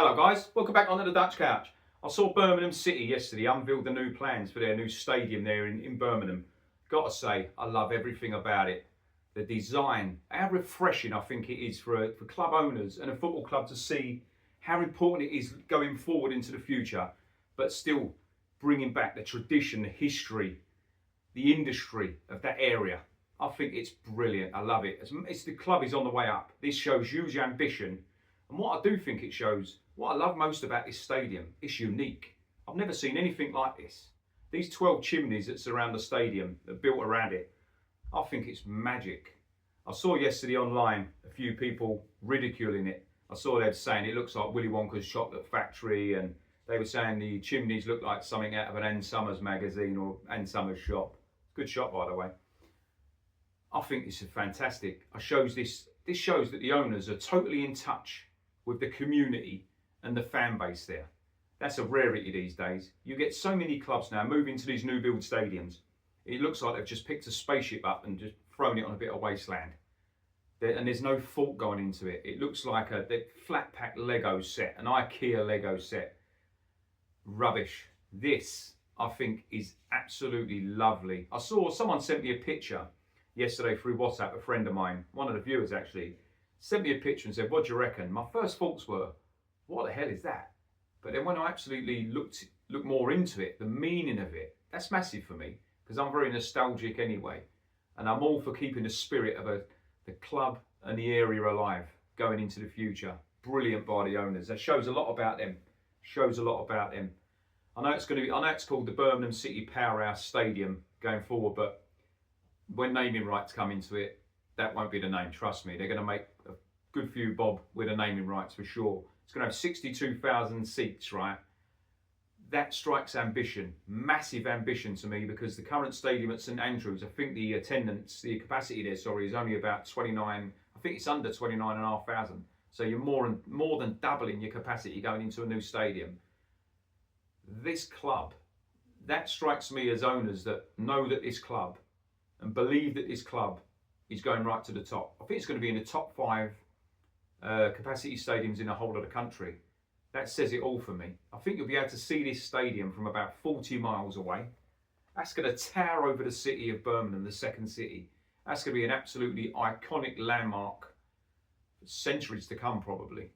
Hello guys, welcome back onto the Dutch Couch. I saw Birmingham City yesterday unveiled the new plans for their new stadium there in Birmingham. Gotta say, I love everything about it. The design, how refreshing I think it is for club owners and a football club to see how important it is going forward into the future, but still bringing back the tradition, the history, the industry of that area. I think it's brilliant. I love it. The club is on the way up. This shows huge ambition. And what I do think it shows, what I love most about this stadium, it's unique. I've never seen anything like this. These 12 chimneys that surround the stadium, that are built around it, I think it's magic. I saw yesterday online a few people ridiculing it. I saw them saying it looks like Willy Wonka's chocolate factory, and they were saying the chimneys look like something out of an Ann Summers magazine or Ann Summers shop. Good shop, by the way. I think this is fantastic. This shows that the owners are totally in touch with the community and the fan base there. That's a rarity these days. You get so many clubs now moving to these new build stadiums. It looks like they've just picked a spaceship up and just thrown it on a bit of wasteland. And there's no thought going into it. It looks like a flat pack Lego set, an IKEA Lego set. Rubbish. This, I think, is absolutely lovely. I saw someone sent me a picture yesterday through WhatsApp, a friend of mine, one of the viewers actually, sent me a picture and said, "What do you reckon?" My first thoughts were, what the hell is that? But then when I absolutely looked more into it, the meaning of it, that's massive for me, because I'm very nostalgic anyway. And I'm all for keeping the spirit of the club and the area alive going into the future. Brilliant by the owners. That shows a lot about them. Shows a lot about them. I know it's called the Birmingham City Powerhouse Stadium going forward, but when naming rights come into it, that won't be the name, trust me. They're going to make a good few bob with the naming rights for sure. It's going to have 62,000 seats, right? That strikes ambition, massive ambition to me, because the current stadium at St Andrews, I think the capacity there, is only about 29, I think it's under 29,500. So you're more than doubling your capacity going into a new stadium. This club, that strikes me as owners that know that this club and believe that this club is going right to the top. I think it's going to be in the top 5 capacity stadiums in the whole of the country. That says it all for me. I think you'll be able to see this stadium from about 40 miles away. That's going to tower over the city of Birmingham, the second city. That's going to be an absolutely iconic landmark for centuries to come, probably.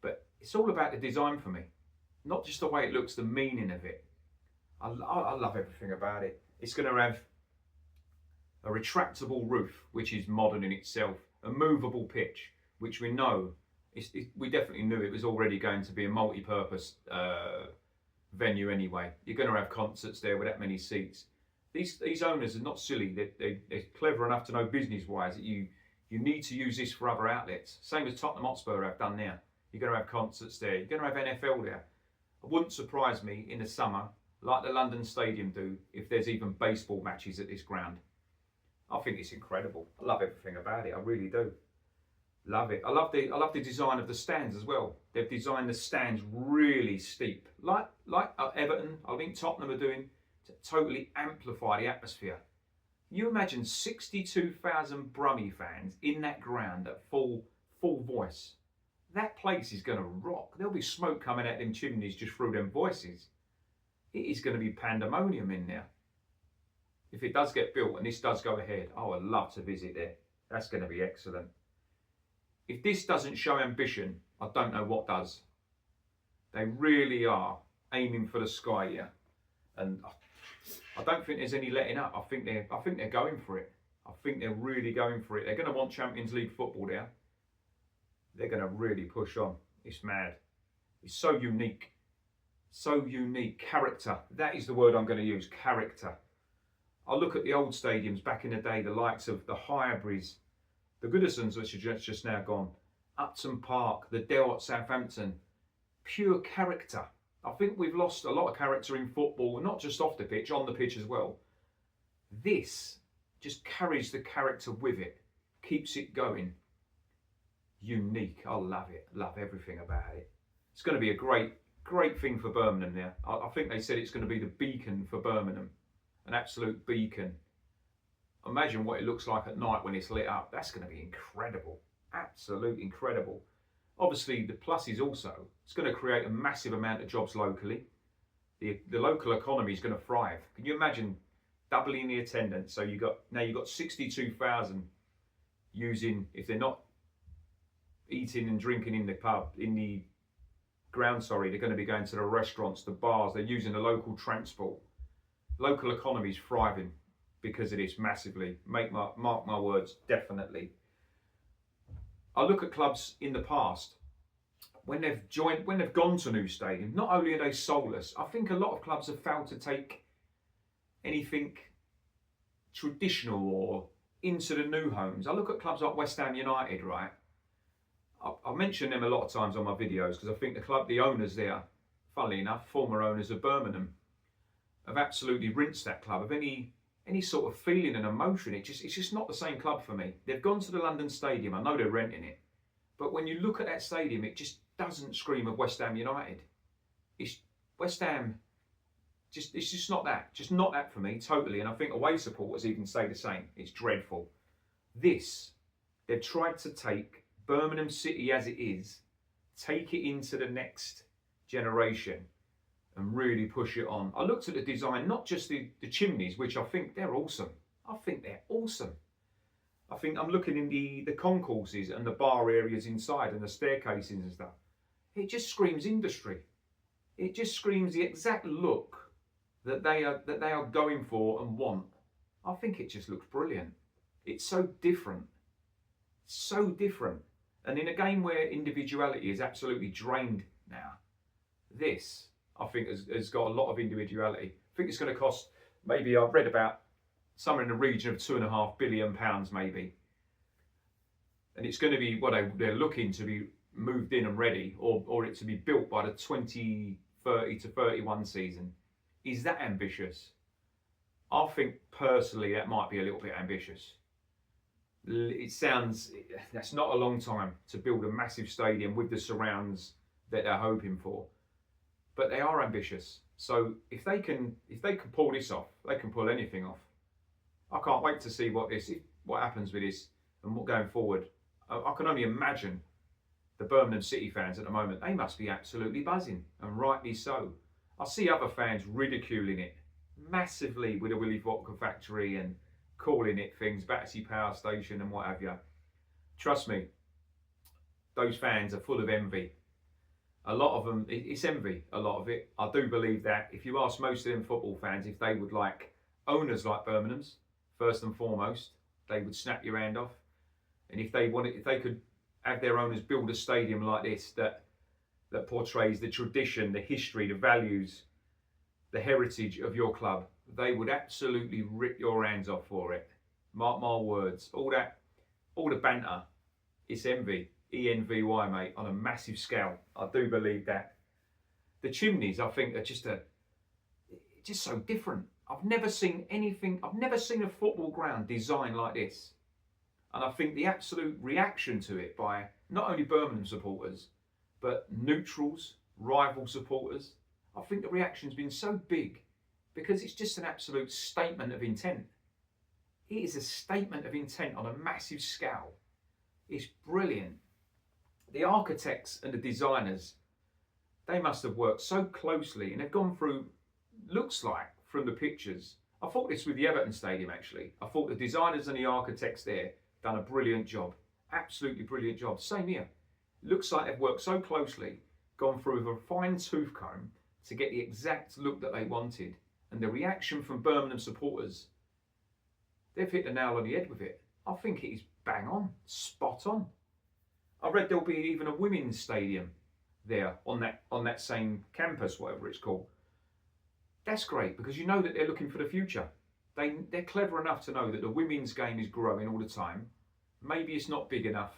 But it's all about the design for me, not just the way it looks, the meaning of it. I love everything about it. It's going to have a retractable roof, which is modern in itself, a movable pitch, which we know, we definitely knew it was already going to be a multi-purpose venue anyway. You're going to have concerts there with that many seats. These owners are not silly. They're clever enough to know business-wise that you need to use this for other outlets. Same as Tottenham Hotspur have done now. You're going to have concerts there. You're going to have NFL there. It wouldn't surprise me in the summer, like the London Stadium do, if there's even baseball matches at this ground. I think it's incredible. I love everything about it. I really do. Love it. I love the design of the stands as well. They've designed the stands really steep, like Everton. I think Tottenham are doing, to totally amplify the atmosphere. You imagine 62,000 Brummie fans in that ground at full voice. That place is going to rock. There'll be smoke coming out them chimneys just through them voices. It is going to be pandemonium in there. If it does get built and this does go ahead, I would love to visit there. That's going to be excellent. If this doesn't show ambition, I don't know what does. They really are aiming for the sky here, and I don't think there's any letting up. I think they're going for it. I think they're really going for it. They're going to want Champions League football there. They're going to really push on. It's mad. It's so unique. So unique. Character. That is the word I'm going to use. Character. I look at the old stadiums back in the day, the likes of the Highburys, the Goodisons, which are just now gone, Upton Park, the Dell at Southampton. Pure character. I think we've lost a lot of character in football, not just off the pitch, on the pitch as well. This just carries the character with it, keeps it going. Unique. I love it. Love everything about it. It's going to be a great thing for Birmingham there. I think they said it's going to be the beacon for Birmingham. An absolute beacon. Imagine what it looks like at night when it's lit up. That's going to be incredible. Absolutely incredible. Obviously, the plus is also it's going to create a massive amount of jobs locally. The local economy is going to thrive. Can you imagine doubling the attendance? So you've got 62,000 using, if they're not eating and drinking in the pub, in the ground, sorry, they're going to be going to the restaurants, the bars, they're using the local transport. Local economy is thriving because of this massively. Mark my words, definitely. I look at clubs in the past when they've gone to new stadium. Not only are they soulless, I think a lot of clubs have failed to take anything traditional or into the new homes. I look at clubs like West Ham United, right? I mention them a lot of times on my videos because I think the owners there, funnily enough, former owners of Birmingham, have absolutely rinsed that club of any sort of feeling and emotion. It's just not the same club for me. They've gone to the London Stadium. I know they're renting it, but when you look at that stadium, it just doesn't scream of West Ham United. It's West Ham. It's just not that. Just not that for me, totally. And I think away supporters even say the same. It's dreadful. They've tried to take Birmingham City as it is, take it into the next generation and really push it on. I looked at the design, not just the chimneys, which I think they're awesome. I think I'm looking in the concourses and the bar areas inside and the staircases and stuff. It just screams industry. It just screams the exact look that they are going for and want. I think it just looks brilliant. It's so different. So different. And in a game where individuality is absolutely drained now, this, I think, has got a lot of individuality. I think it's going to cost, maybe I've read about somewhere in the region of £2.5 billion, maybe. And it's going to be what they're looking to be moved in and ready, or it to be built by the 2030 to 31 season. Is that ambitious? I think personally that might be a little bit ambitious. It sounds, that's not a long time to build a massive stadium with the surrounds that they're hoping for, but they are ambitious. So if they can pull this off, they can pull anything off. I can't wait to see what happens with this and what going forward. I can only imagine the Birmingham City fans at the moment. They must be absolutely buzzing, and rightly so. I see other fans ridiculing it massively with the Willy Vodka Factory and calling it things, Battersea Power Station and what have you. Trust me, those fans are full of envy. A lot of them, it's envy, a lot of it. I do believe that if you ask most of them football fans if they would like owners like Birmingham's, first and foremost, they would snap your hand off. And if they could have their owners build a stadium like this that portrays the tradition, the history, the values, the heritage of your club, they would absolutely rip your hands off for it. Mark my words. All the banter, it's envy. ENVY, mate, on a massive scale. I do believe that. The chimneys, I think, are just so different. I've never seen a football ground designed like this. And I think the absolute reaction to it by not only Birmingham supporters, but neutrals, rival supporters, I think the reaction's been so big because it's just an absolute statement of intent. It is a statement of intent on a massive scale. It's brilliant. The architects and the designers, they must have worked so closely and they've gone through, looks like from the pictures. I thought this with the Everton Stadium actually. I thought the designers and the architects there done a brilliant job. Absolutely brilliant job. Same here. Looks like they've worked so closely, gone through with a fine tooth comb to get the exact look that they wanted. And the reaction from Birmingham supporters, they've hit the nail on the head with it. I think it is bang on, spot on. I read there'll be even a women's stadium there on that same campus, whatever it's called. That's great because you know that they're looking for the future. They're clever enough to know that the women's game is growing all the time. Maybe it's not big enough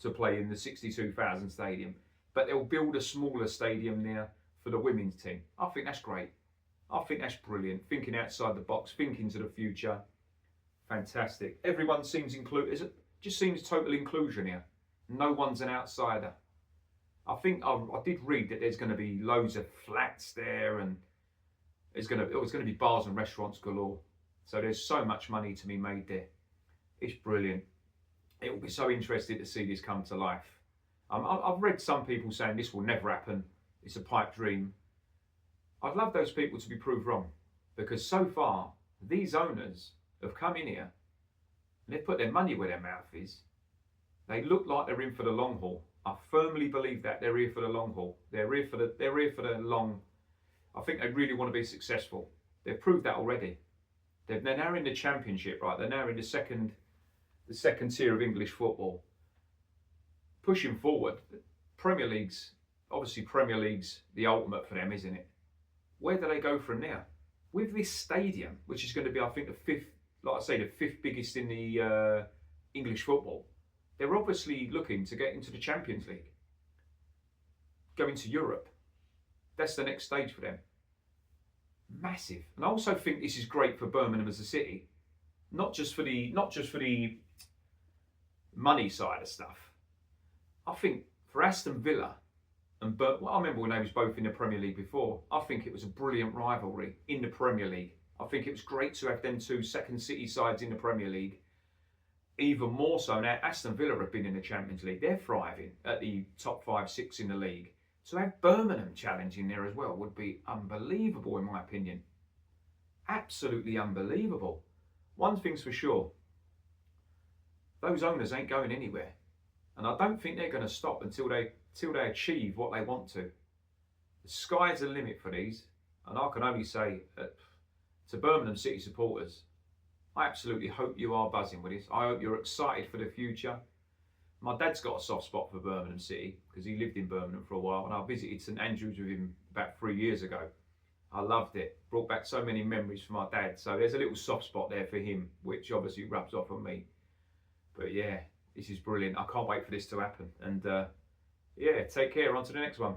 to play in the 62,000 stadium, but they'll build a smaller stadium there for the women's team. I think that's great. I think that's brilliant. Thinking outside the box, thinking to the future. Fantastic. Everyone seems included. It just seems total inclusion here. No one's an outsider. I think I did read that there's going to be loads of flats there, and it's going to be bars and restaurants galore. So there's so much money to be made there. It's brilliant. It will be so interesting to see this come to life. I've read some people saying this will never happen. It's a pipe dream. I'd love those people to be proved wrong, because so far these owners have come in here and they've put their money where their mouth is. They look like they're in for the long haul. I firmly believe that they're here for the long haul. They're here for the long. I think they really want to be successful. They've proved that already. They're now in the Championship, right? They're now in the second tier of English football. Pushing forward, Premier League's the ultimate for them, isn't it? Where do they go from now? With this stadium, which is going to be, I think, the fifth biggest in the English football, they're obviously looking to get into the Champions League, go into Europe. That's the next stage for them. Massive. And I also think this is great for Birmingham as a city, not just for the money side of stuff. I think for Aston Villa and I remember when they was both in the Premier League before. I think it was a brilliant rivalry in the Premier League. I think it was great to have them two second city sides in the Premier League. Even more so now, Aston Villa have been in the Champions League. They're thriving at the top 5, 6 in the league. So have Birmingham challenging there as well would be unbelievable in my opinion. Absolutely unbelievable. One thing's for sure, those owners ain't going anywhere. And I don't think they're going to stop until they achieve what they want to. The sky's the limit for these. And I can only say to Birmingham City supporters, I absolutely hope you are buzzing with this. I hope you're excited for the future. My dad's got a soft spot for Birmingham City because he lived in Birmingham for a while, and I visited St Andrews with him about 3 years ago. I loved it. Brought back so many memories for my dad. So there's a little soft spot there for him, which obviously rubs off on me. But yeah, this is brilliant. I can't wait for this to happen. And yeah, take care. On to the next one.